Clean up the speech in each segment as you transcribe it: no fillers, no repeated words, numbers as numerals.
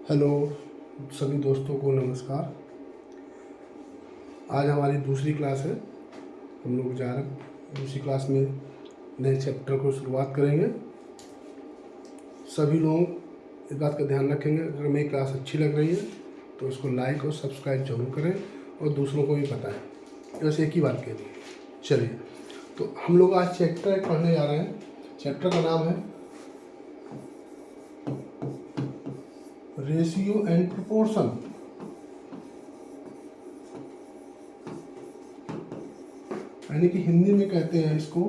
Hello सभी दोस्तों को नमस्कार। आज हमारी दूसरी क्लास है। हम लोग जा रहे दूसरी क्लास में नए चैप्टर को शुरुआत करेंगे। सभी लोग इस बात का ध्यान रखेंगे, अगर मेरी क्लास अच्छी लग रही है तो उसको लाइक और सब्सक्राइब जरूर करें और दूसरों को भी बताएं। बस एक ही बात के लिए चलिए, तो हम लोग आज चैप्टर एक पढ़ने जा रहे हैं। चैप्टर का नाम है रेशियो एंड प्रोपोर्शन। यानी कि हिंदी में कहते हैं इसको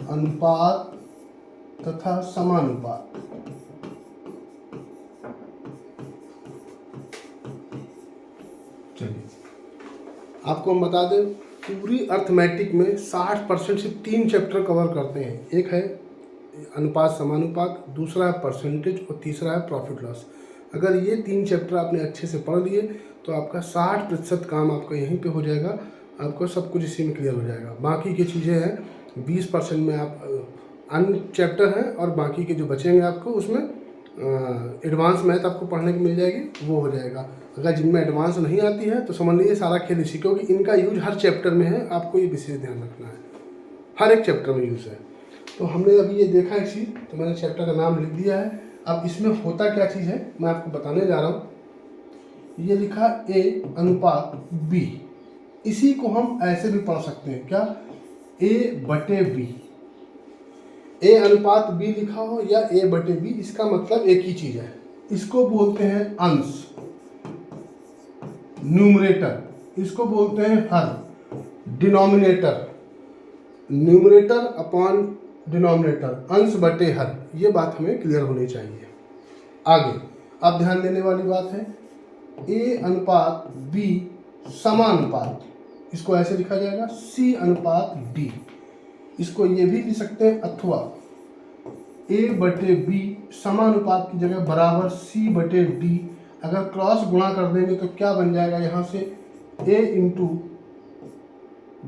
अनुपात तथा समानुपात। चलिए आपको हम बता दें, पूरी अर्थमेटिक में 60% से 3 चैप्टर कवर करते हैं। एक है अनुपात समानुपात, दूसरा है परसेंटेज और तीसरा है प्रॉफिट लॉस। अगर ये 3 चैप्टर आपने अच्छे से पढ़ लिए तो आपका 60% काम आपका यहीं पे हो जाएगा। आपको सब कुछ इसी में क्लियर हो जाएगा। बाकी की चीज़ें हैं 20% में आप अन्य चैप्टर हैं, और बाकी के जो बचेंगे आपको उसमें एडवांस मैथ आपको पढ़ने को मिल जाएगी, वो हो जाएगा। अगर जिनमें एडवांस नहीं आती है तो समझ लीजिए सारा खेल इसी, क्योंकि इनका यूज हर चैप्टर में है। आपको ये विशेष ध्यान रखना है, हर एक चैप्टर में यूज़ है। तो हमने अभी ये देखा है चीज़, तो मैंने चैप्टर का नाम लिख दिया है। अब इसमें होता क्या चीज़ है मैं आपको बताने जा रहा हूँ। ये लिखा A अनुपात B, इसी को हम ऐसे भी पढ़ सकते हैं, क्या, A/B। A अनुपात B लिखा हो या A/B, इसका मतलब एक ही चीज़ है। इसको बोलते हैं अंश, न्यूमरेटर। इसको बोलते हैं हर, डिनोमिनेटर। न्यूमरेटर अपॉन डिनोमिनेटर, अंश बटे हर। ये बात हमें क्लियर होनी चाहिए। आगे अब ध्यान देने वाली बात है, A अनुपात B समानुपात, इसको ऐसे लिखा जाएगा C अनुपात D। इसको ये भी लिख सकते हैं अथवा A/B समानुपात की जगह बराबर C/D। अगर क्रॉस गुणा कर देंगे तो क्या बन जाएगा, यहाँ से A इंटू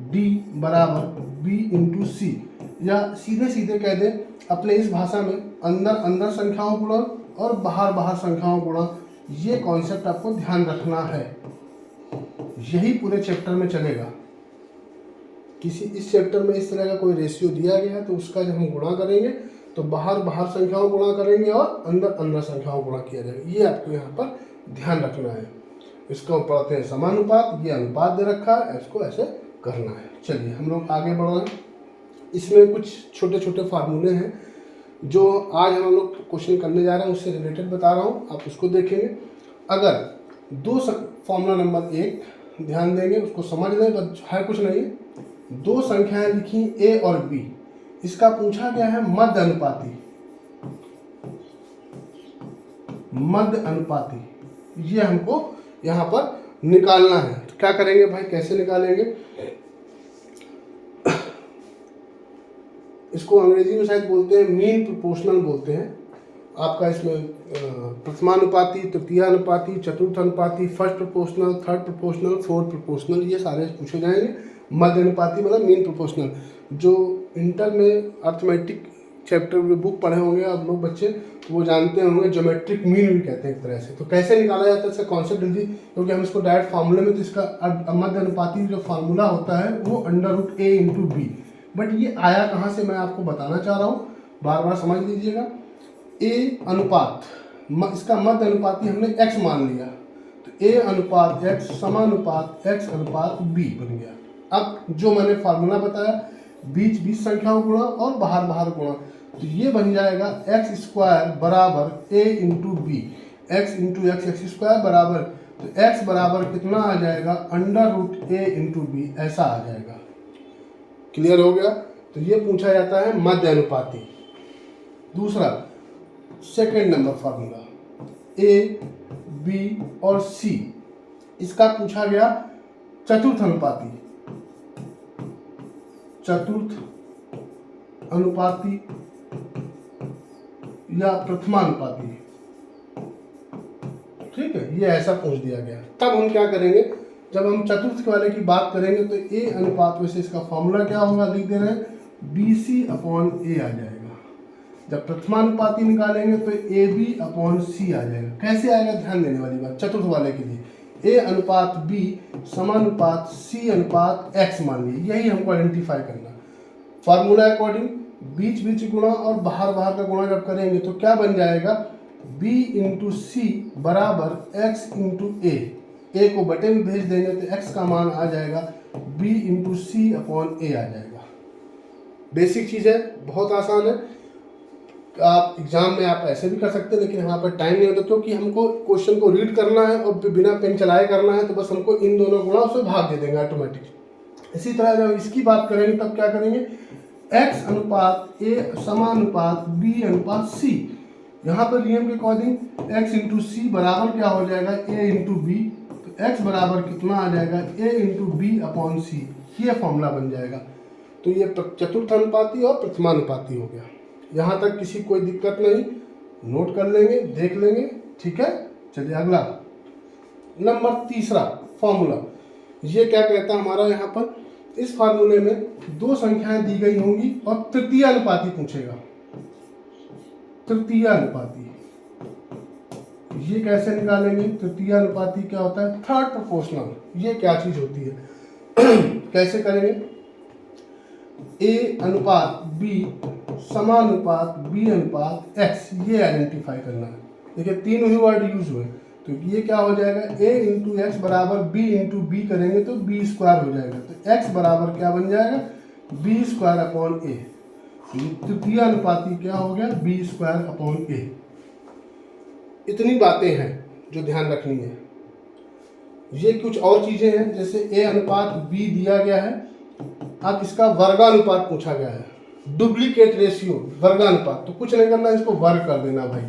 D बराबर B इंटू C, या सीधे सीधे कह दें अपने इस भाषा में, अंदर अंदर संख्याओं गुणन और बाहर बाहर संख्याओं गुणन। ये कॉन्सेप्ट आपको ध्यान रखना है, यही पूरे चैप्टर में चलेगा। किसी इस चैप्टर में इस तरह का कोई रेशियो दिया गया है तो उसका जब हम गुणा करेंगे तो बाहर बाहर संख्याओं गुणा करेंगे और अंदर अंदर संख्याओं गुणा किया जाएगा। ये आपको यहाँ पर ध्यान रखना है। इसको पढ़ते हैं समानुपात, ये अनुपात दे रखा है, इसको ऐसे करना है। चलिए हम लोग आगे बढ़ रहे हैं। इसमें कुछ छोटे छोटे फार्मूले हैं जो आज हम लोग क्वेश्चन करने जा रहे हैं, उससे रिलेटेड बता रहा हूँ, आप उसको देखेंगे। अगर फॉर्मूला नंबर 1 ध्यान देंगे, उसको समझ लें, बस है कुछ नहीं। 2 संख्याएं लिखी A और B, इसका पूछा गया है मध्य अनुपाती। मध्य अनुपाती ये हमको यहाँ पर निकालना है। तो क्या करेंगे भाई, कैसे निकालेंगे? इसको अंग्रेजी में शायद बोलते हैं मीन प्रोपोर्शनल बोलते हैं। आपका इसमें प्रथमानुपाती, तृतीयानुपाती, चतुर्थानुपाती, first proportional, third proportional, fourth proportional, ये सारे पूछे जाएंगे। मध्य अनुपाती मतलब मीन प्रोपोर्शनल। जो इंटर में अर्थमेटिक चैप्टर में बुक पढ़े होंगे आप लोग बच्चे, तो वो जानते होंगे ज्योमेट्रिक मीन भी कहते हैं एक तरह से। तो कैसे निकाला जाता है इसका कॉन्सेप्ट जल्दी, क्योंकि हम इसको डायरेक्ट फार्मूले में, तो इसका मध्य अनुपाती जो फार्मूला होता है वो √A इंटू B। बट ये आया कहाँ से मैं आपको बताना चाह रहा हूँ, बार बार समझ लीजिएगा। A अनुपात, इसका मध्य अनुपाती हमने x मान लिया, तो A अनुपात x समानुपात x अनुपात B बन गया। अब जो मैंने फार्मूला बताया, बीच बीच संख्याओं गुणा और बाहर बाहर गुणा, तो ये बन जाएगा x² बराबर A into B. x into x square बराबर, तो x बराबर कितना आ जाएगा, √A इंटू बी, ऐसा आ जाएगा। क्लियर हो गया? तो ये पूछा जाता है मध्य अनुपाती। दूसरा second number formula A, B और C, इसका पूछा गया चतुर्थ अनुपाती। चतुर्थ अनुपाती या प्रथमानुपाती, ठीक है, ये ऐसा पूछ दिया गया। तब हम क्या करेंगे, जब हम चतुर्थ वाले की बात करेंगे तो A अनुपात, वैसे इसका फॉर्मूला क्या होगा लिख दे रहे हैं, BC/A आ जाएगा। जब प्रथमानुपाती निकालेंगे तो ए बी अपॉन सी आ जाएगा। कैसे आएगा, ध्यान देने वाली बात चतुर्थ वाले के लिए। ए अनुपात बी समानुपात सी अनुपात एक्स मान लीजिए, यही हमको आइडेंटिफाई करना। फार्मूला अकॉर्डिंग बीच बीच गुणा और बाहर बाहर का गुणा जब करेंगे तो क्या बन जाएगा, b इंटू सी बराबर x इंटू ए को बटे में भेज देंगे तो x का मान आ जाएगा b इंटू सी अपॉन ए आ जाएगा। बेसिक चीज़ है, बहुत आसान है। आप एग्जाम में आप ऐसे भी कर सकते हैं, लेकिन यहाँ पर टाइम नहीं होता क्योंकि हमको क्वेश्चन को रीड करना है और बिना पेन चलाए करना है, तो बस हमको इन दोनों गुणा उसमें भाग दे देंगे ऑटोमेटिक। इसी तरह जब इसकी बात करेंगे तब क्या करेंगे, x अनुपात ए समानुपात b अनुपात c। यहाँ पर नियम के अकॉर्डिंग x इंटू सी बराबर क्या हो जाएगा, a इंटू बी। तो x बराबर कितना आ जाएगा, a इंटू बी अपॉन सी, ये फॉर्मूला बन जाएगा। तो ये चतुर्थ अनुपाती और प्रथमानुपाती हो गया। यहाँ तक किसी कोई दिक्कत नहीं, नोट कर लेंगे, देख लेंगे, ठीक है। चलिए अगला नंबर तीसरा फॉर्मूला, ये क्या कहता है हमारा, यहाँ पर इस फार्मूले में दो संख्याएं दी गई होंगी और तृतीय अनुपाती पूछेगा। तृतीय अनुपाती ये कैसे निकालेंगे, तृतीय अनुपाती क्या होता है, थर्ड प्रोपोर्शनल। ये क्या चीज होती है कैसे करेंगे, ए अनुपात बी समानुपात बी अनुपात एक्स, ये आइडेंटिफाई करना है। देखिए तीन ही वर्ड यूज हुए, तो ये क्या हो जाएगा, a इंटू एक्स बराबर b इंटू बी करेंगे तो b स्क्वायर हो जाएगा। तो x बराबर क्या बन जाएगा, b स्क्वायर अपॉन ए। तृतीय अनुपाती क्या हो गया, b स्क्वायर अपॉन ए। इतनी बातें हैं जो ध्यान रखनी है। ये कुछ और चीजें हैं, जैसे a अनुपात b दिया गया है, अब इसका वर्गानुपात पूछा गया है, डुप्लीकेट रेशियो वर्गानुपात। तो कुछ नहीं करना, इसको वर्ग कर देना भाई,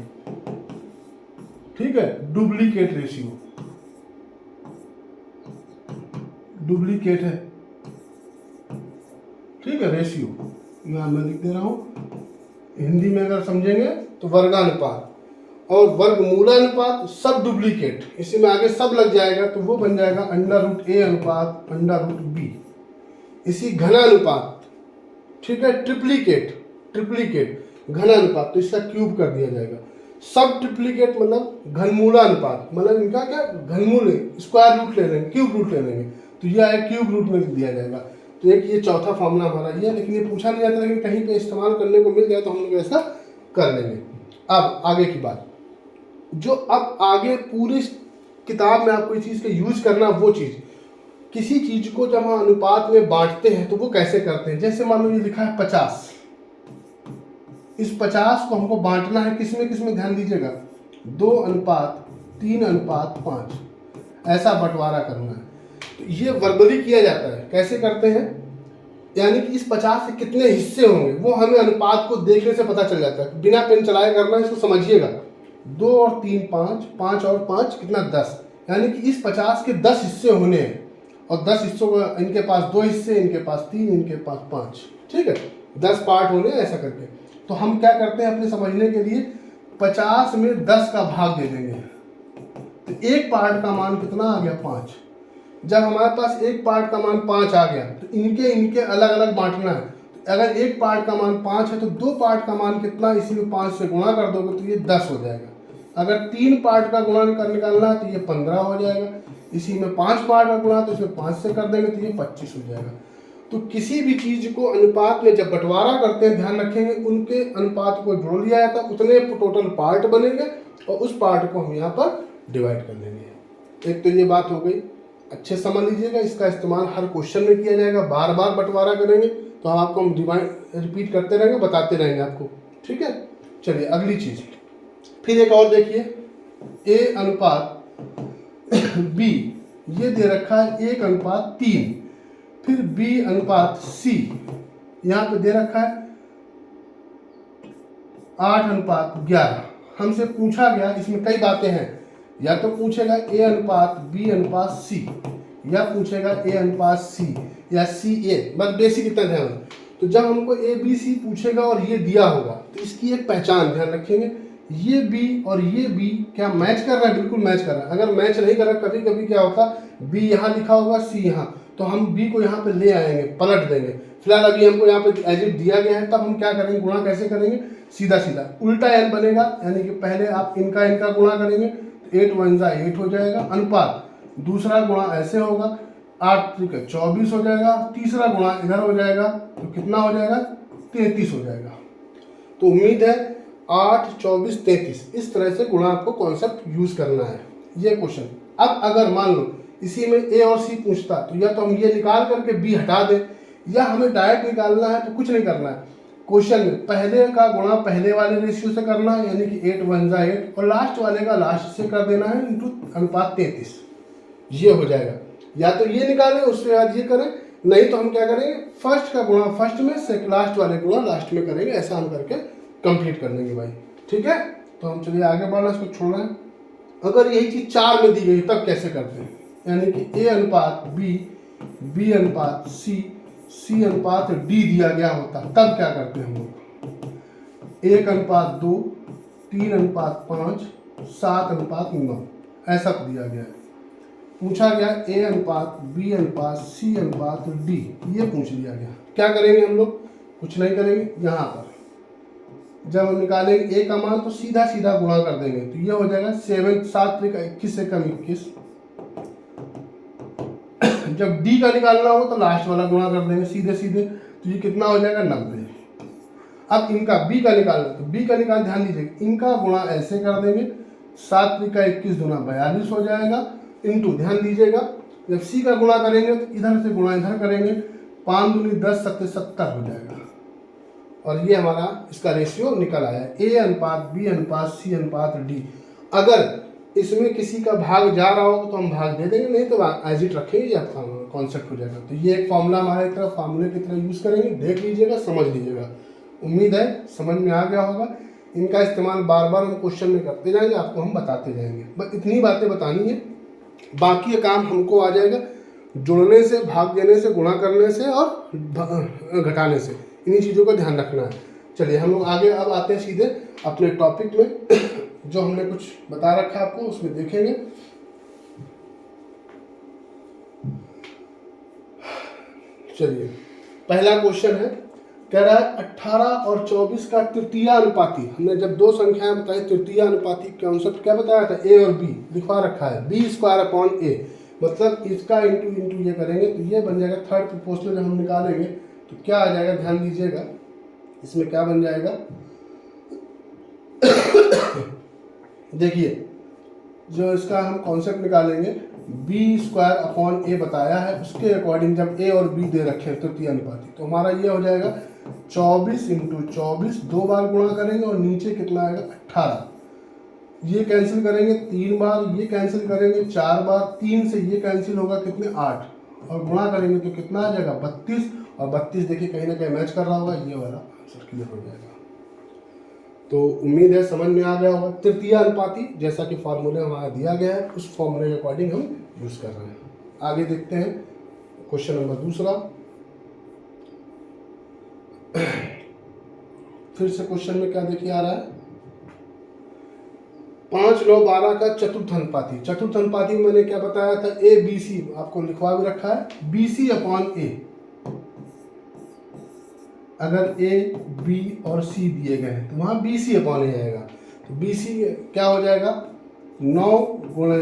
ठीक है। डुप्लीकेट रेशियो, डुप्लीकेट है, ठीक है, रेशियो यहाँ मैं लिख दे रहा हूँ। हिंदी में अगर समझेंगे तो वर्गानुपात और वर्गमूलानुपात सब डुप्लीकेट, इसी में आगे सब लग जाएगा तो वो बन जाएगा अंडर रूट ए अनुपात अंडर रूट बी। इसी घनानुपात, ठीक है, ट्रिप्लीकेट, ट्रिप्लीकेट घनानुपात, तो इसका क्यूब कर दिया जाएगा। सब ट्रिप्लीकेट मतलब घनमूलानुपात, मतलब इनका क्या घनमूल स्क्वायर रूट ले लेंगे, क्यूब रूट ले लेंगे, तो यह है क्यूब रूट में दिया जाएगा। तो एक ये चौथा फॉर्मूला हमारा ये है, लेकिन ये पूछा नहीं जाता, लेकिन कहीं पे इस्तेमाल करने को मिल जाए तो हम लोग ऐसा कर लेंगे। अब आगे की बात, जो अब आगे पूरी किताब में आपको इस चीज़ का यूज करना, वो चीज़, किसी चीज को जब हम अनुपात में बांटते हैं तो वो कैसे करते हैं। जैसे मान लो ये लिखा है 50, इस 50 को हमको बांटना है किसमें किसमें, ध्यान दीजिएगा, 2 अनुपात 3 अनुपात 5, ऐसा बंटवारा करना है। तो ये वर्बली किया जाता है। कैसे करते हैं, यानी कि इस 50 के कितने हिस्से होंगे वो हमें अनुपात को देखने से पता चल जाता है, बिना पेन चलाए करना, इसको समझिएगा। 2 और 3 5, 5 और 5 कितना 10, यानी कि इस 50 के 10 हिस्से होने हैं और 10 हिस्सों को, इनके पास 2 हिस्से, इनके पास 3, इनके पास 5, ठीक है, 10 पार्ट होने ऐसा करके। तो हम क्या करते हैं अपने समझने के लिए, 50 में 10 का भाग दे देंगे, तो एक पार्ट का मान कितना आ गया 5। जब हमारे पास एक पार्ट का मान 5 आ गया तो इनके इनके अलग अलग बांटना है। तो अगर एक पार्ट का मान 5 है तो 2 पार्ट का मान कितना, इसी में 5 से गुणा कर दोगे तो ये 10 हो जाएगा। अगर 3 पार्ट का गुणा निकालना है तो ये 15 हो जाएगा। इसी में 5 पार्ट का गुणा तो इसमें 5 से कर देंगे तो ये 25 हो जाएगा। तो किसी भी चीज को अनुपात में जब बंटवारा करते हैं, ध्यान रखेंगे उनके अनुपात को जोड़ लिया जाता है, उतने टोटल पार्ट बनेंगे और उस पार्ट को हम यहाँ पर डिवाइड कर लेंगे। एक तो ये बात हो गई, अच्छे समझ लीजिएगा। इसका इस्तेमाल हर क्वेश्चन में किया जाएगा, बार बार बंटवारा करेंगे तो आपको हम रिपीट करते रहेंगे, बताते रहेंगे आपको, ठीक है। चलिए अगली चीज, फिर एक और देखिए, ए अनुपात बी, ये दे रखा है 1 अनुपात 3, फिर बी अनुपात सी यहाँ पे दे रखा है 8 अनुपात 11। हमसे पूछा गया, इसमें कई बातें हैं, या तो पूछेगा ए अनुपात बी अनुपात सी, या पूछेगा ए अनुपात सी या सी ए, बस बेसिक इतना ध्यान। तो जब हमको ए बी सी पूछेगा और ये दिया होगा तो इसकी एक पहचान ध्यान रखेंगे, ये बी और ये बी क्या मैच कर रहा है, बिल्कुल मैच कर रहा है। अगर मैच नहीं कर रहा, कभी कभी क्या होता है बी यहाँ लिखा होगा सी यहाँ, तो तो हम b को यहाँ पे ले आएंगे, पलट देंगे। फिलहाल अभी हमको यहाँ पे एज इट दिया गया है, तब हम क्या करेंगे, गुणा कैसे करेंगे, सीधा सीधा उल्टा n बनेगा, यानी कि पहले आप इनका गुणा करेंगे तो 8 1 जा 8 हो जाएगा, अनुपात दूसरा गुणा ऐसे होगा, 8 3 24 हो जाएगा, तीसरा गुणा इधर हो जाएगा तो कितना हो जाएगा, 33 हो जाएगा। तो उम्मीद है 8 24 33 इस तरह से गुणा आपको कॉन्सेप्ट यूज करना है ये क्वेश्चन। अब अगर मान लो इसी में ए और सी पूछता तो या तो हम ये निकाल करके बी हटा दें, या हमें डायरेक्ट निकालना है तो कुछ नहीं करना है, क्वेश्चन में पहले का गुणा पहले वाले रेशियो से करना है, यानी कि 8 1 जा 8 और लास्ट वाले का लास्ट से कर देना है इंटू अनुपात 33, ये हो जाएगा। या तो ये निकालें उसके बाद ये करें, नहीं तो हम क्या करेंगे, फर्स्ट का गुणा फर्स्ट में से लास्ट वाले गुणा लास्ट में करेंगे, ऐसा हम करके कंप्लीट कर लेंगे भाई। ठीक है, तो हम चलिए आगे बढ़ना, इसको छोड़ना है। अगर यही चीज 4 में दी गई तब कैसे करते हैं, यानी कि ए अनुपात बी, बी अनुपात सी, सी अनुपात डी दिया गया होता तब क्या करते हैं हम लोग, 1 अनुपात 2, 3 अनुपात 5, 7 अनुपात 9 ऐसा दिया गया है। पूछा गया ए अनुपात बी अनुपात सी अनुपात डी, ये पूछ लिया गया। क्या करेंगे हम लोग, कुछ नहीं करेंगे, यहाँ पर जब हम निकालेंगे ए का मान तो सीधा सीधा गुणा कर देंगे, तो ये हो जाएगा 7 7 3 21 से कम 21। जब डी का निकालना हो तो लास्ट वाला गुणा कर देंगे सीधे सीधे, तो ये कितना हो जाएगा 90। अब इनका बी का निकालना, तो बी का निकाल ध्यान दीजिए, इनका गुणा ऐसे कर देंगे, 7 3 21 दूना 42 हो जाएगा, इंटू ध्यान दीजिएगा जब सी का गुणा करेंगे तो इधर से गुणा इधर करेंगे, 5 दूनी 10 7 70 हो जाएगा। और ये हमारा इसका रेशियो निकल आया, ए अनुपात बी अनुपात सी अनुपात डी। अगर इसमें किसी का भाग जा रहा हो तो हम भाग दे देंगे, नहीं तो एज इट रखेंगे या कॉन्सेप्ट हो जाएगा। तो ये एक फॉर्मूला हमारे तरफ फार्मूले की तरह यूज़ करेंगे, देख लीजिएगा, समझ लीजिएगा। उम्मीद है समझ में आ गया होगा। इनका इस्तेमाल बार बार हम क्वेश्चन में करते जाएंगे, आपको हम बताते जाएंगे, बस इतनी बातें बतानी है, बाकी काम हमको आ जाएगा जोड़ने से, भाग देने से, गुणा करने से और घटाने से, इन्हीं चीज़ों का ध्यान रखना है। चलिए हम लोग आगे अब आते हैं सीधे अपने टॉपिक में, जो हमने कुछ बता रखा है आपको उसमें देखेंगे। चलिए पहला क्वेश्चन है, कह रहा है 18 और 24 का तृतीय अनुपाती। हमने जब दो संख्याएं बताई तृतीय अनुपाती कॉन्सेप्ट क्या बताया था, ए और बी लिखवा रखा है, बी स्क्वायर अपॉन ए, मतलब इसका इंटू इंटू ये करेंगे तो ये बन जाएगा थर्ड प्रोपोर्शनल। जब हम निकालेंगे तो क्या आ जाएगा, ध्यान दीजिएगा इसमें क्या बन जाएगा देखिए जो इसका हम कॉन्सेप्ट निकालेंगे, बी स्क्वायर अपॉन ए बताया है, उसके अकॉर्डिंग जब ए और बी दे रखे हैं तृतीय अनुपाती, तो हमारा ये हो जाएगा 24 इंटू 24, 2 बार गुणा करेंगे और नीचे कितना आएगा 18, ये कैंसिल करेंगे 3 बार, ये कैंसिल करेंगे 4 बार, 3 से ये कैंसिल होगा कितने 8, और गुणा करेंगे तो कितना आ जाएगा 32, और 32 देखिए कहीं ना कहीं मैच कर रहा होगा, ये वाला आंसर क्लियर हो जाएगा। तो उम्मीद है समझ में आ गया होगा। तृतीय अनुपाती जैसा कि फार्मूले हमारा दिया गया है उस फार्मूले के अकॉर्डिंग हम यूज कर रहे हैं। आगे देखते हैं क्वेश्चन नंबर दूसरा। फिर से क्वेश्चन में क्या देखिए आ रहा है, 5 9 12 का चतुर्थ अनुपाती। चतुर्थ अनुपाती में मैंने क्या बताया था, ए बी सी आपको लिखवा भी रखा है, बी सी अपॉन ए। अगर ए बी और सी दिए गए हैं तो वहाँ बी सी अपॉन ए आएगा, तो बी सी क्या हो जाएगा 9 गुणे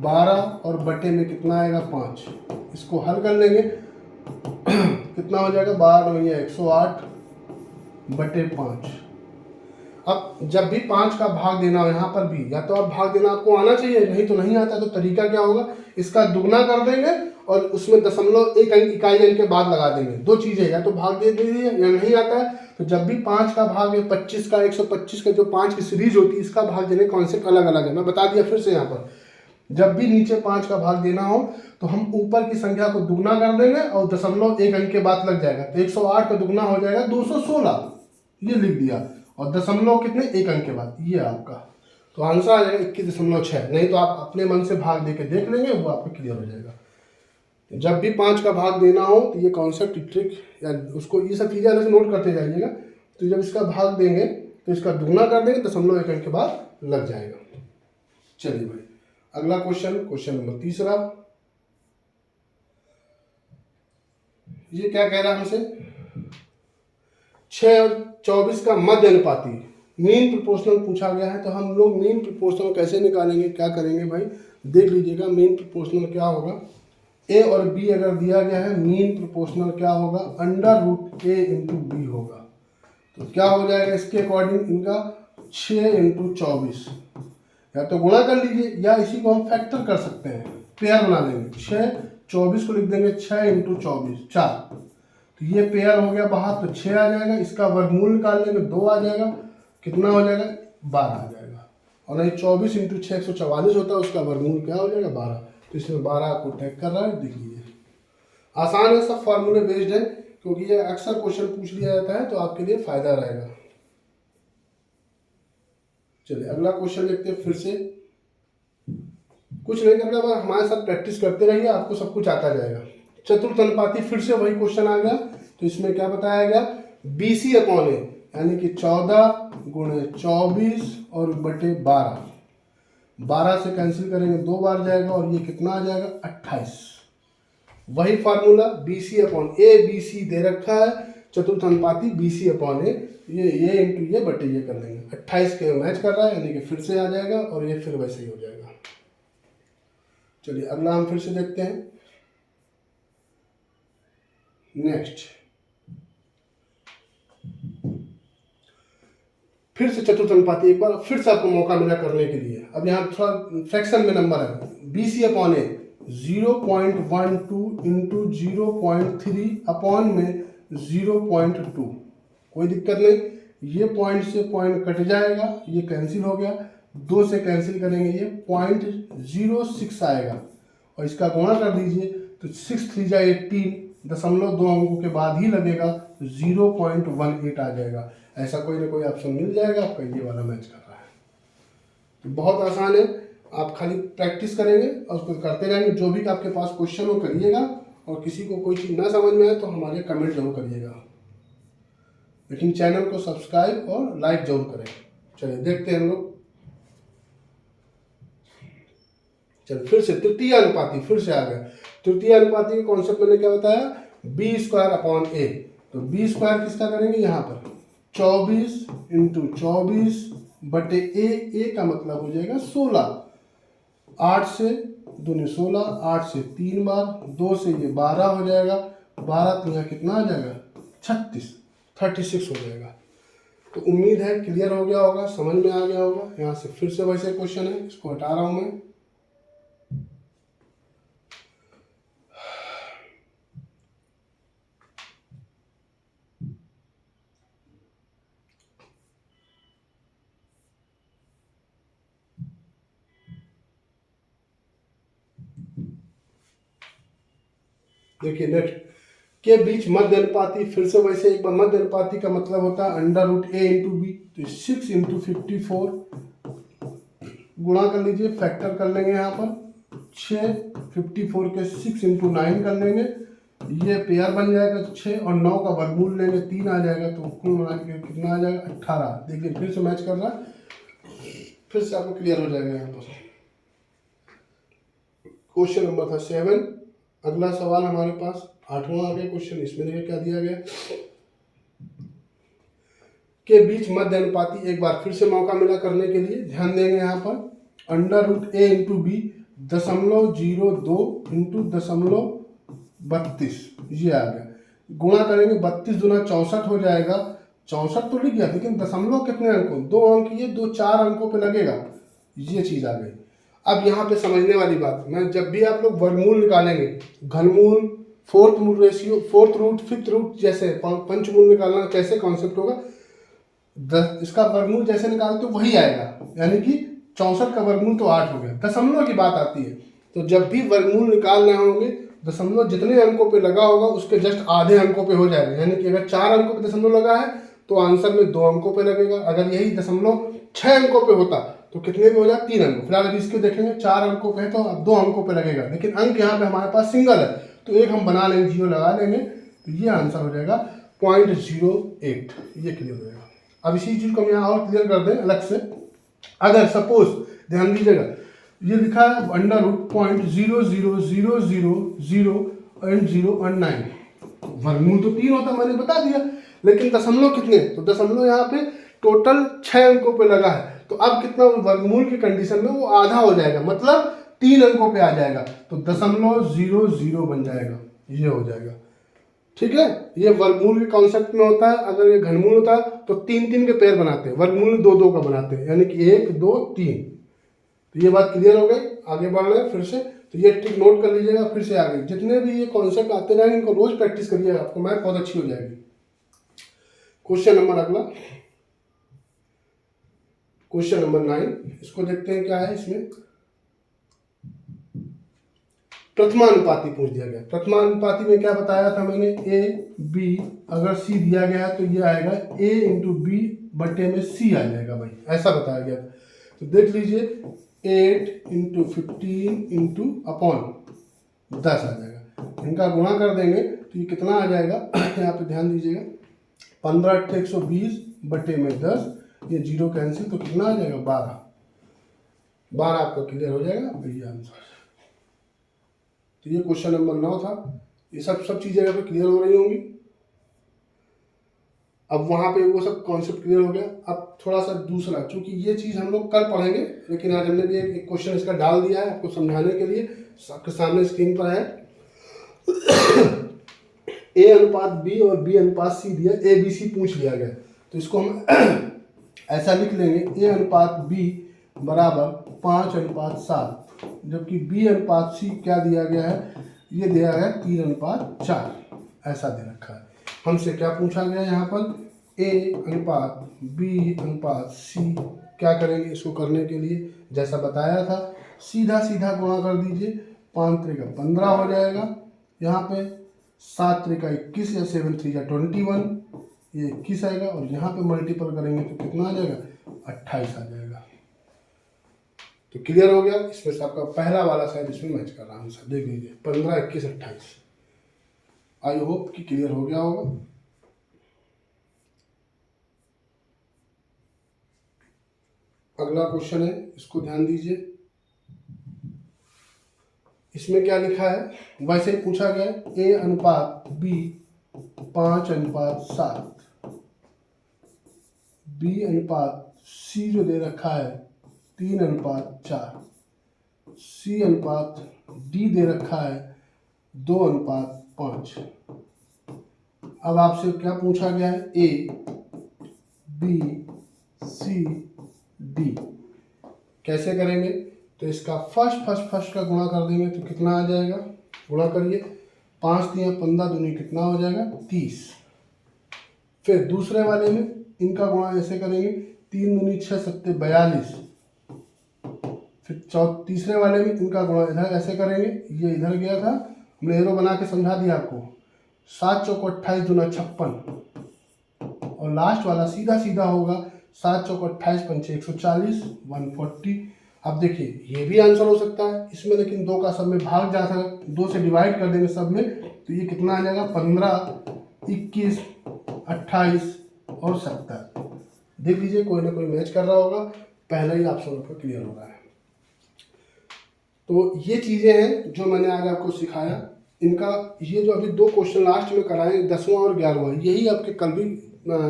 12 और बटे में कितना आएगा 5, इसको हल कर लेंगे कितना हो जाएगा 12 9 108 बटे 5। अब जब भी 5 का भाग देना हो यहाँ पर भी, या तो आप भाग देना आपको आना चाहिए, नहीं तो नहीं आता, तो तरीका क्या होगा, इसका दुगना कर देंगे और उसमें 0.1 इकाई अंक के बाद लगा देंगे। दो चीज़ें, या तो भाग दे दीजिए या नहीं आता है तो जब भी 5 का भाग है 25 का 125 का जो 5 की सीरीज होती है, इसका भाग देने कॉन्सेप्ट अलग अलग है, मैं बता दिया फिर से। यहाँ पर जब भी नीचे 5 का भाग देना हो तो हम ऊपर की संख्या को दुगना कर देंगे और 0.1 अंक के बाद लग जाएगा, तो 108 का दुगना हो जाएगा 216, ये लिख दिया, और दशमलव कितने 1 अंक के बाद, ये आपका तो आंसर आ जाएगा 21.6। नहीं तो आप अपने मन से भाग दे के देख लेंगे, वो आपको क्लियर हो जाएगा। जब भी 5 का भाग देना हो तो ये कॉन्सेप्ट ट्रिक या उसको ये सब चीज़ें अलग से नोट करते जाइएगा। तो जब इसका भाग देंगे तो इसका दुगना कर देंगे, 0.1 अंक के बाद लग जाएगा। चलिए भाई अगला क्वेश्चन, क्वेश्चन नंबर तीसरा, ये क्या कह रहा है हमसे, 6 और 24 का मध्य अनुपाती मीन प्रोपोर्शनल पूछा गया है। तो हम लोग मीन प्रोपोर्शनल कैसे निकालेंगे, क्या करेंगे भाई, देख लीजिएगा। मीन प्रोपोर्शनल क्या होगा, ए और बी अगर दिया गया है, मीन प्रोपोर्शनल क्या होगा, √a इंटू बी होगा। तो क्या हो जाएगा इसके अकॉर्डिंग, इनका 6 इंटू 24, या तो गुणा कर लीजिए या इसी को हम फैक्टर कर सकते हैं, पेयर बना लेंगे। 6 24 को लिख देंगे 6 इंटू 24 4, तो ये पेयर हो गया बाहर, तो 6 आ जाएगा। इसका वर्गमूल निकाल लेंगे, 2 आ जाएगा, कितना हो जाएगा, 12 आ जाएगा। और नहीं 24 इंटू 6 144 होता है, उसका वर्गमूल क्या हो जाएगा, 12। तो इसमें 12 आपको टैग कर रहा है, देख लीजिए। आसान है, सब फॉर्मूले बेस्ड है, क्योंकि ये अक्सर क्वेश्चन पूछ लिया जाता है, तो आपके लिए फायदा रहेगा। चलिए अगला क्वेश्चन देखते हैं। फिर से कुछ नहीं करना, बस हमारे साथ प्रैक्टिस करते रहिए, आपको सब कुछ आता जाएगा। चतुर्थ अनुपाती, फिर से वही क्वेश्चन आ गया। तो इसमें क्या बताया गया, BC अपॉन ए, यानी कि 14 गुणे 24 और बटे 12। 12 से कैंसिल करेंगे, 2 बार जाएगा, और ये कितना आ जाएगा, 28। वही फार्मूला BC अपॉन ए, BC दे रखा है, चतुर्थ अनुपाती BC अपॉन ए, ये इंटू ये बटे ये कर लेंगे। 28 के मैच कर रहा है, यानी कि फिर से आ जाएगा, और ये फिर वैसे ही हो जाएगा। चलिए अगला हम फिर से देखते हैं। नेक्स्ट, फिर से चतुर्थ अनुपाती, एक बार फिर से आपको मौका मिला करने के लिए। अब यहाँ थोड़ा फ्रैक्शन में नंबर है, BC अपॉन ए 0.12 इंटू 0.3 अपॉन में 0.2, कोई दिक्कत नहीं। ये पॉइंट से पॉइंट कट जाएगा, ये कैंसिल हो गया, 2 से कैंसिल करेंगे, ये 0.06 आएगा, और इसका गुणा कर दीजिए, तो 6 3 जा 18, 0.2 अंकों के बाद ही लगेगा, 0.18 आ जाएगा। ऐसा कोई ना कोई ऑप्शन मिल जाएगा, आपका ये वाला मैच कर रहा है। तो बहुत आसान है, आप खाली प्रैक्टिस करेंगे और उसको करते रहेंगे। जो भी आपके पास क्वेश्चन हो करिएगा, और किसी को कोई चीज़ ना समझ में आए तो हमारे कमेंट जरूर करिएगा, लेकिन चैनल को सब्सक्राइब और लाइक जरूर करें। चलिए देखते हैं हम लोग। चलिए फिर से तृतीय अनुपाती, फिर से आ गया। तृतीय अनुपाती के कॉन्सेप्ट मैंने क्या बताया, B² अपॉन ए। तो B² किसका करेंगे, यहाँ पर 24 इंटू 24 बटे ए का मतलब हो जाएगा 16। 8 से 2 16, 8 से 3 बार, 2 से ये 12 हो जाएगा, 12 तो यहाँ कितना आ जाएगा, 36 हो जाएगा। तो उम्मीद है क्लियर हो गया होगा, समझ में आ गया होगा। यहाँ से फिर से वैसे क्वेश्चन है, इसको हटा रहा हूँ मैं। देखिए नेक्स्ट, के बीच मध्य अनुपाती, फिर से वैसे एक बार। मध्य अनुपाती का मतलब होता है √a इंटू बी। तो 6 इंटू 54 गुणा कर लीजिए, फैक्टर कर लेंगे यहाँ पर 6, 54 के 6 इंटू 9 कर लेंगे, ये पेयर बन जाएगा। 6 और 9 का वर्गमूल लेंगे, 3 आ जाएगा, तो कुल मिला के कितना आ जाएगा, 18। देखिए फिर से मैच कर रहा है, फिर से आपको क्लियर हो जाएगा। यहाँ पर क्वेश्चन नंबर था 7। अगला सवाल हमारे पास 8वां आ गया क्वेश्चन। इसमें देखिए क्या दिया गया, के बीच मध्य अनुपाती। एक बार फिर से मौका मिला करने के लिए, ध्यान देंगे यहाँ पर √a इंटू बी 0.02 इंटू 0.32, ये आ गया। गुणा करेंगे, 32 दूना 64 हो जाएगा। 64 तो लिख गया, लेकिन दशमलव कितने अंकों, 2 अंक, ये 2 4 अंकों पे लगेगा, ये चीज़ आ गई। अब यहाँ पे समझने वाली बात, मैं जब भी आप लोग वर्गमूल निकालेंगे, घनमूल, फोर्थ मूल ratio, fourth root, fifth root, जैसे पंचमूल निकालना कैसे कॉन्सेप्ट होगा, इसका वर्गमूल जैसे निकालते हो वही आएगा। यानी कि 64 का वर्गमूल तो 8 हो गया। दशमलव की बात आती है, तो जब भी वर्गमूल निकाल रहे होंगे, दशमलव जितने अंकों पे लगा होगा उसके जस्ट आधे अंकों पे हो जाएगा। यानी कि अगर 4 अंकों पे दशमलव लगा है तो आंसर में 2 अंकों पे लगेगा। अगर यही दशमलव 6 अंकों पे होता तो कितने पे हो जाए, 3 अंक। फिलहाल अभी इसके देखेंगे 4 अंकों पे है तो अब 2 अंकों पे लगेगा, लेकिन अंक यहाँ पे हमारे पास सिंगल है, तो एक हम बना लेंगे, 0 लगा लेंगे, तो ये आंसर हो जाएगा 0.08। ये क्लियर हो जाएगा। अब इसी चीज को हम यहाँ और क्लियर कर दें अलग से। अगर सपोज ध्यान दीजिएगा, ये लिखा है √0.0000009, वर्गमूल तो 3 होता, मैंने बता दिया, लेकिन दशमलव कितने, तो दशमलव यहाँ पे टोटल 6 अंकों पे लगा है, तो अब कितना वर्गमूल की कंडीशन में वो आधा हो जाएगा, मतलब 3 अंकों पे आ जाएगा, तो 0.00 बन जाएगा, ये हो जाएगा। ठीक है, ये वर्गमूल के कॉन्सेप्ट में होता है। अगर ये घनमूल होता है तो 3-3 के पेयर बनाते हैं, वर्गमूल 2-2 का बनाते हैं, यानी कि 1 2 3। तो ये बात क्लियर हो गई। आगे बढ़ रहे हैं फिर से, तो ये ट्रिक नोट कर लीजिएगा। फिर से आगे जितने भी ये कॉन्सेप्ट आते जाएंगे इनको रोज प्रैक्टिस करिएगा, आपको मैथ बहुत अच्छी हो जाएगी। क्वेश्चन नंबर अगला, क्वेश्चन नंबर 9, इसको देखते हैं क्या है। इसमें प्रथमानुपाती पूछ दिया गया। प्रथमानुपाती में क्या बताया था मैंने, ए बी, अगर सी दिया गया है तो ये आएगा ए इंटू बी बटे में सी आ जाएगा भाई, ऐसा बताया गया था। तो देख लीजिए 8 इंटू 15 इंटू अपॉन 10 आ जाएगा। इनका गुणा कर देंगे तो ये कितना आ जाएगा, यहाँ पे ध्यान दीजिएगा, 15 × 120 बटे में 10, ये 0 कैंसिल, तो कितना आ जाएगा 12 आपका क्लियर हो जाएगा भैया आंसर। तो ये क्वेश्चन नंबर 9 था। ये सब चीज़ें यहाँ पे क्लियर हो रही होंगी। अब वहाँ पे वो सब कॉन्सेप्ट क्लियर हो गया। अब थोड़ा सा दूसरा, क्योंकि ये चीज़ हम लोग कल पढ़ेंगे, लेकिन आज हमने भी एक क्वेश्चन इसका डाल दिया है आपको समझाने के लिए, आपके सामने स्क्रीन पर है। ए अनुपात बी और बी अनुपात सी दिया, ए बी सी पूछ लिया गया, तो इसको हम ऐसा लिख लेंगे, ए अनुपात बी बराबर 5:7, जबकि बी अनुपात सी क्या दिया गया है, ये दिया गया 3:4, ऐसा दे रखा है। हमसे क्या पूछा गया यहाँ पर, ए अनुपात बी अनुपात सी, क्या करेंगे इसको करने के लिए, जैसा बताया था सीधा सीधा गुणा कर दीजिए, 5 × 3 = 15 हो जाएगा, यहाँ पे 7 × 3 = 21 या 7 × 3 = 21, ये 21 आएगा, और यहाँ पे मल्टीपल करेंगे तो कितना आ जाएगा, 28 आ जाएगा। तो क्लियर हो गया। इसमें से आपका पहला वाला शायद इसमें मैच कर रहा है आंसर, देख लीजिए 15 21 28। आई होप कि क्लियर हो गया होगा। अगला क्वेश्चन है, इसको ध्यान दीजिए। इसमें क्या लिखा है, वैसे ही पूछा गया, ए अनुपात बी 5:7, बी अनुपात सी जो दे रखा है 3:4, सी अनुपात डी दे रखा है 2:5। अब आपसे क्या पूछा गया है, ए बी सी डी, कैसे करेंगे, तो इसका फर्स्ट का गुणा कर देंगे तो कितना आ जाएगा, गुणा करिए, 5 × 3 = 15, दूनी कितना हो जाएगा 30। फिर दूसरे वाले में इनका गुणा ऐसे करेंगे, 3 दूनी 6 7 42। फिर तीसरे वाले में इनका गुणा इधर ऐसे करेंगे, ये इधर गया था, हमने एरो बना के समझा दिया आपको, 7 × 4 = 28, दूना 56, और लास्ट वाला सीधा सीधा होगा, 7 × 4 = 28, 5 × 140, 140। अब देखिए ये भी आंसर हो सकता है इसमें, लेकिन 2 का सब में भाग जा सकता, 2 से डिवाइड कर देंगे सब में, तो ये कितना आ जाएगा, 15 21 28 और 70। देख लीजिए कोई ना कोई मैच कर रहा होगा, पहले ही ऑप्शन आपका क्लियर हो रहा है। तो ये चीज़ें हैं जो मैंने आज आपको सिखाया। इनका ये जो अभी 2 क्वेश्चन लास्ट में कराए, 10वां और 11वां, यही आपके कल भी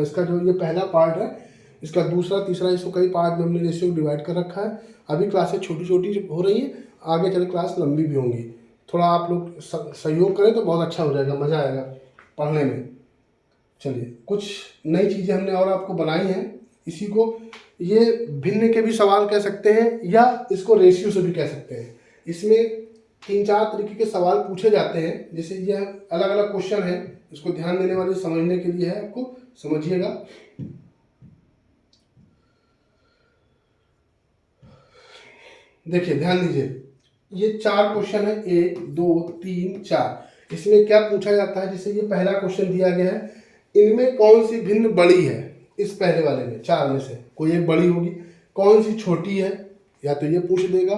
इसका जो ये पहला पार्ट है, इसका दूसरा तीसरा इसको कई पार्ट में हमने रेशियो डिवाइड कर रखा है। अभी क्लासेस छोटी छोटी हो रही हैं, आगे चल क्लास लंबी भी होंगी। थोड़ा आप लोग सहयोग करें तो बहुत अच्छा हो जाएगा, मज़ा आएगा पढ़ने में। चलिए कुछ नई चीज़ें हमने और आपको बनाई हैं। इसी को ये भिन्न के भी सवाल कह सकते हैं, या इसको रेशियो से भी कह सकते हैं। इसमें 3-4 तरीके के सवाल पूछे जाते हैं, जैसे ये अलग अलग क्वेश्चन है, इसको ध्यान देने वाले समझने के लिए है, आपको समझिएगा। देखिए ध्यान दीजिए, ये 4 क्वेश्चन है, 1 2 3 4। इसमें क्या पूछा जाता है, जैसे ये पहला क्वेश्चन दिया गया है, इनमें कौन सी भिन्न बड़ी है, इस पहले वाले में 4 में से कोई एक बड़ी होगी, कौन सी छोटी है, या तो ये पूछ देगा।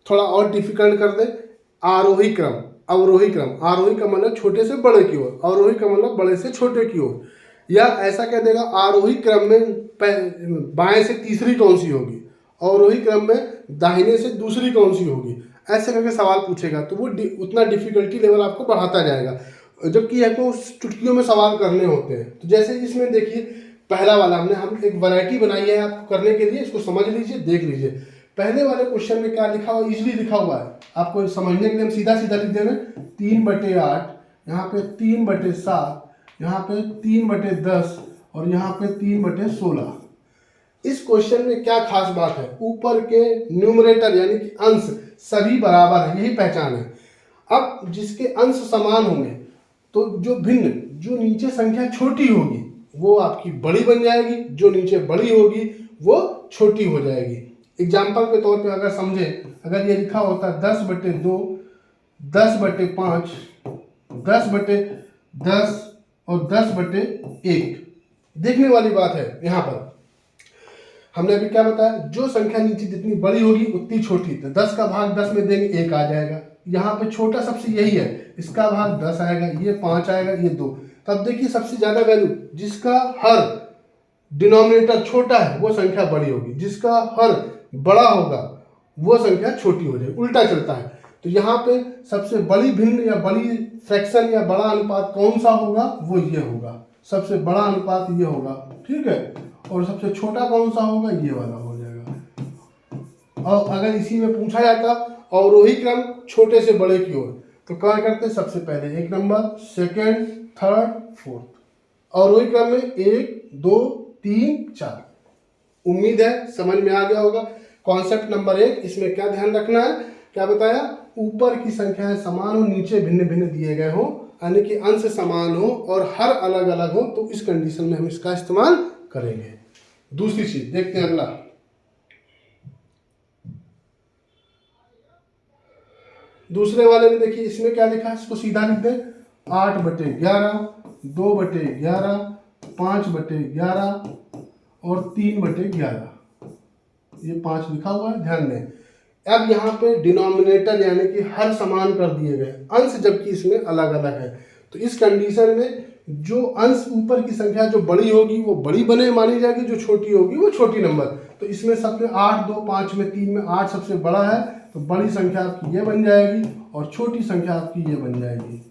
थोड़ा और डिफिकल्ट कर दे, आरोही क्रम अवरोही क्रम, आरोही का मतलब छोटे से बड़े की ओर, अवरोही का मतलब बड़े से छोटे की ओर, या ऐसा कह देगा आरोही क्रम में बाएं से तीसरी कौन सी होगी, अवरोही क्रम में दाहिने से दूसरी कौन सी होगी, ऐसे करके सवाल पूछेगा। तो वो उतना डिफिकल्टी लेवल आपको बढ़ाता जाएगा। जबकि आपको चुटकियों में सवाल करने होते हैं। तो जैसे इसमें देखिए पहला वाला हम एक वैरायटी बनाई है आपको करने के लिए, इसको समझ लीजिए, देख लीजिए। पहले वाले क्वेश्चन में क्या लिखा हुआ, इजीली लिखा हुआ है, आपको समझने के लिए हम सीधा सीधा लिख दे रहे हैं 3/8, यहाँ पे 3/7, यहाँ पे 3/10 और यहाँ पे 3/16। इस क्वेश्चन में क्या खास बात है, ऊपर के न्यूमरेटर यानी कि अंश सभी बराबर है, यही पहचान है। अब जिसके अंश समान होंगे तो जो भिन्न, जो नीचे संख्या छोटी होगी वो आपकी बड़ी बन जाएगी, जो नीचे बड़ी होगी वो छोटी हो जाएगी। एग्जाम्पल के तौर पे अगर समझे, अगर ये लिखा होता 10/2, 10/5, 10/10 और 10/1, देखने वाली बात है। यहाँ पर हमने अभी क्या बताया, जो संख्या नीचे जितनी बड़ी होगी उतनी छोटी, तो 10 का भाग 10 में देंगे 1 आ जाएगा। यहाँ पे छोटा सबसे यही है, इसका भाग 10 आएगा, ये 5 आएगा, ये 2। तब देखिए सबसे ज्यादा वैल्यू जिसका हर डिनोमिनेटर छोटा है वो संख्या बड़ी होगी, जिसका हर बड़ा होगा वो संख्या छोटी हो जाएगी, उल्टा चलता है। तो यहाँ पे सबसे बड़ी भिन्न या बड़ी फ्रैक्शन या बड़ा अनुपात कौन सा होगा, वो ये होगा, सबसे बड़ा अनुपात ये होगा, ठीक है। और सबसे छोटा कौन सा होगा, ये वाला हो जाएगा। और अगर इसी में पूछा जाता अवरोही क्रम छोटे से बड़े की ओर, तो क्या करते, सबसे पहले 1 नंबर, सेकंड, थर्ड, फोर्थ। अवरोही क्रम में 1 2 3 4। उम्मीद है समझ में आ गया होगा। कॉन्सेप्ट नंबर 1, इसमें क्या ध्यान रखना है, क्या बताया, ऊपर की संख्याएं समान हो, नीचे भिन्न भिन्न दिए गए हो, यानी कि अंश समान हो और हर अलग अलग हो, तो इस कंडीशन में हम इसका इस्तेमाल करेंगे। दूसरी चीज देखते हैं अगला, दूसरे वाले में देखिए इसमें क्या लिखा है, इसको सीधा लिखते हैं 8/11, 2/11, 5/11 और 3/11। ये 5 लिखा हुआ है, ध्यान दें। अब यहाँ पे डिनोमिनेटर यानी कि हर समान कर दिए गए, अंश जबकि इसमें अलग अलग है। तो इस कंडीशन में जो अंश ऊपर की संख्या जो बड़ी होगी वो बड़ी बने मानी जाएगी, जो छोटी होगी वो छोटी नंबर। तो इसमें सबसे 8 2 5 में 3 में 8 सबसे बड़ा है, तो बड़ी संख्या आपकी ये बन जाएगी और छोटी संख्या आपकी ये बन जाएगी।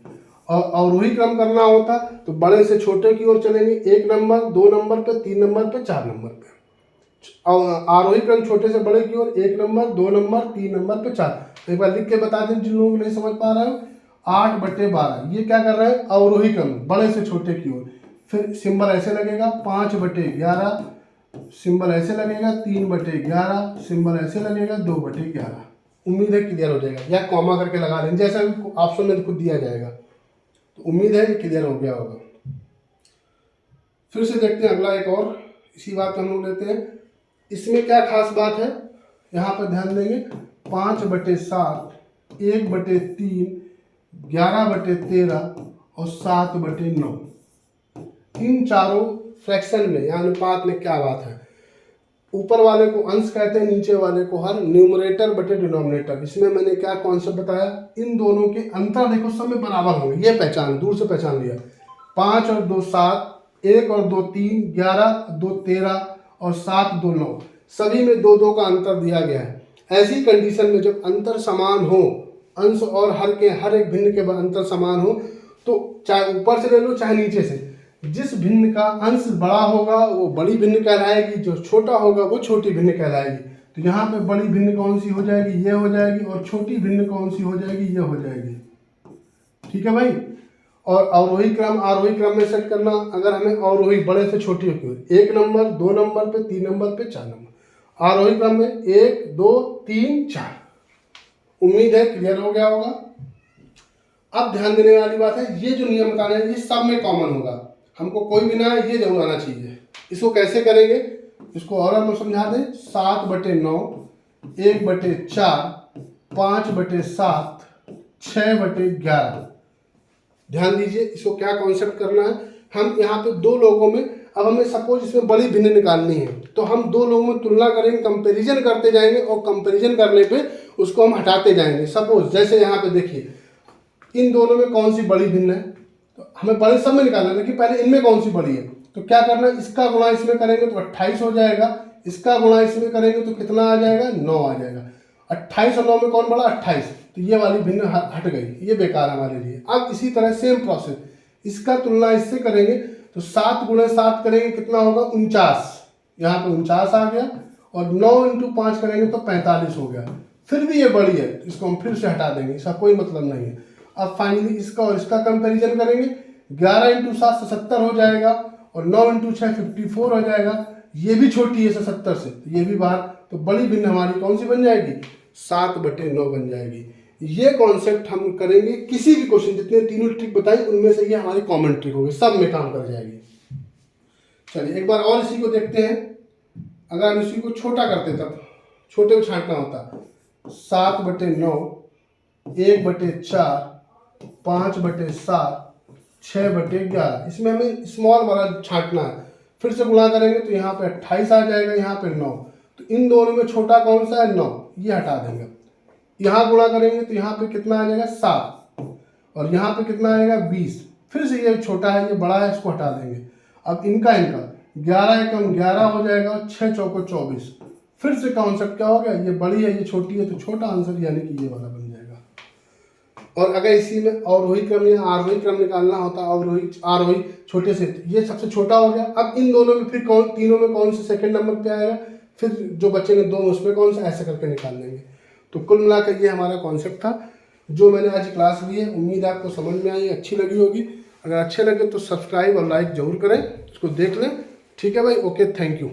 और अवरोही क्रम करना होता तो बड़े से छोटे की ओर चलेंगे, 1 नंबर, 2 नंबर पे, 3 नंबर पे, 4 नंबर पे। आरोही क्रम छोटे से बड़े की ओर 1 नंबर, 2 नंबर, 3 नंबर पे 4। तो एक बार लिख के बता दें जिन लोगों को नहीं समझ पा रहे हो, 8/12 ये क्या कर रहे हैं, अवरोही क्रम बड़े से छोटे की ओर। फिर सिंबल ऐसे लगेगा 5/11, सिंबल ऐसे लगेगा 3/11, सिंबल ऐसे लगेगा 2/11। उम्मीद है क्लियर हो जाएगा, या कॉमा करके लगा लें जैसा ऑप्शन में खुद दिया जाएगा। तो उम्मीद है क्लियर हो गया होगा। फिर से देखते हैं अगला एक और, इसी बात पे हम लोग लेते हैं। इसमें क्या खास बात है, यहाँ पर ध्यान देंगे 5/7, 1/3, 11/13 और 7/9। इन चारों फ्रैक्शन में या अनुपात में क्या बात है, ऊपर वाले को अंश कहते हैं, नीचे वाले को हर, न्यूमरेटर बटे डिनोमिनेटर। इसमें मैंने क्या कॉन्सेप्ट बताया, इन दोनों के अंतर देखो सब में बराबर होंगे, ये पहचान दूर से पहचान लिया। 5 और 2 7, 1 और 2 3, 11 2 13 और 7 2 9, सभी में 2 2 का अंतर दिया गया है। ऐसी कंडीशन में जब अंतर समान हो, अंश और हर के हर एक भिन्न के अंतर समान हो, तो चाहे ऊपर से ले लो चाहे नीचे से, जिस भिन्न का अंश बड़ा होगा वो बड़ी भिन्न कहलाएगी, जो छोटा होगा वो छोटी भिन्न कहलाएगी। तो यहाँ पे बड़ी भिन्न कौन सी हो जाएगी, ये हो जाएगी, और छोटी भिन्न कौन सी हो जाएगी, ये हो जाएगी। ठीक है भाई। और अवरोही क्रम आरोही क्रम में सेट करना, अगर हमें अवरोही बड़े से छोटी होती है, 1 नंबर, 2 नंबर पे, 3 नंबर पे, 4 नंबर। आरोही क्रम में 1 2 3 4। उम्मीद है क्लियर हो गया होगा। अब ध्यान देने वाली बात है, ये जो नियम बताने हैं ये सब में कॉमन होगा, हमको कोई भी ना ये जरूर आना चाहिए। इसको कैसे करेंगे, इसको और हम समझा दें। 7/9, 1/4, 5/7, 6/11। ध्यान दीजिए इसको क्या कॉन्सेप्ट करना है। हम यहाँ पे 2 लोगों में, अब हमें सपोज इसमें बड़ी भिन्न निकालनी है, तो हम 2 लोगों में तुलना करेंगे, कंपैरिजन करते जाएंगे, और कंपैरिजन करने पे उसको हम हटाते जाएंगे। सपोज जैसे यहाँ पे देखिए, इन दोनों में कौन सी बड़ी भिन्न है, तो हमें बड़े सब में निकालना है, लेकिन पहले इनमें कौन सी बड़ी है। तो क्या करना है, इसका गुणा इसमें करेंगे तो 28 हो जाएगा, इसका गुणा इसमें करेंगे तो कितना आ जाएगा, 9 आ जाएगा। 28 और 9 में कौन बड़ा, 28। तो ये वाली भिन्न हट गई, ये बेकार हमारे लिए। अब इसी तरह सेम प्रोसेस, इसका तुलना इससे करेंगे तो 7 गुणे 7 करेंगे कितना होगा 49, यहाँ पे 49 आ गया, और 9 × 5 करेंगे तो 45 हो गया। फिर भी ये बड़ी है, इसको हम फिर से हटा देंगे, इसका कोई मतलब नहीं है। अब फाइनली इसका और इसका कंपैरिजन करेंगे, 11 × 7 70 हो जाएगा, और 9 × 6 54 हो जाएगा। ये भी छोटी है 70 से, तो ये भी बाहर, तो बड़ी भिन्न हमारी कौन सी बन जाएगी 7/9 बन जाएगी। ये कॉन्सेप्ट हम करेंगे किसी भी क्वेश्चन, जितने तीनों ट्रिक बताई उनमें से ये हमारी कॉमन ट्रिक होगी, सब में काम कर जाएगी। चलिए एक बार और इसी को देखते हैं। अगर हम इसी को छोटा करते तब छोटे को छांटना होता, 7/9, 1/4, 5/7, 6/11, इसमें हमें स्मॉल वाला छांटना है। फिर से गुणा करेंगे तो यहाँ पे 28 आ जाएगा, यहाँ पे 9, तो इन दोनों में छोटा कौन सा है 9, ये हटा देंगे। यहाँ गुणा करेंगे तो यहाँ पे कितना आ जाएगा 7, और यहाँ पे कितना आएगा 20। फिर से ये छोटा है, ये बड़ा है, इसको हटा देंगे। अब इनका 11 × 11 हो जाएगा, 6 × 4 = 24। फिर से कॉन्सेप्ट क्या हो गया, ये बड़ी है ये छोटी है, तो छोटा आंसर यानी कि ये वाला बन जाएगा। और अगर इसी में अवरोही क्रम या आरोही क्रम निकालना होता, आरोही छोटे से, ये सबसे छोटा हो गया। अब इन दोनों में फिर तीनों में कौन से सेकंड नंबर पे आएगा, फिर जो बचेंगे 2 उसमें कौन सा, ऐसे करके निकाल लेंगे। तो कुल मिलाकर ये हमारा कॉन्सेप्ट था जो मैंने आज क्लास ली है। उम्मीद है आपको समझ में आई, अच्छी लगी होगी। अगर अच्छे लगे तो सब्सक्राइब और लाइक जरूर करें, इसको देख लें। ठीक है भाई, ओके, थैंक यू।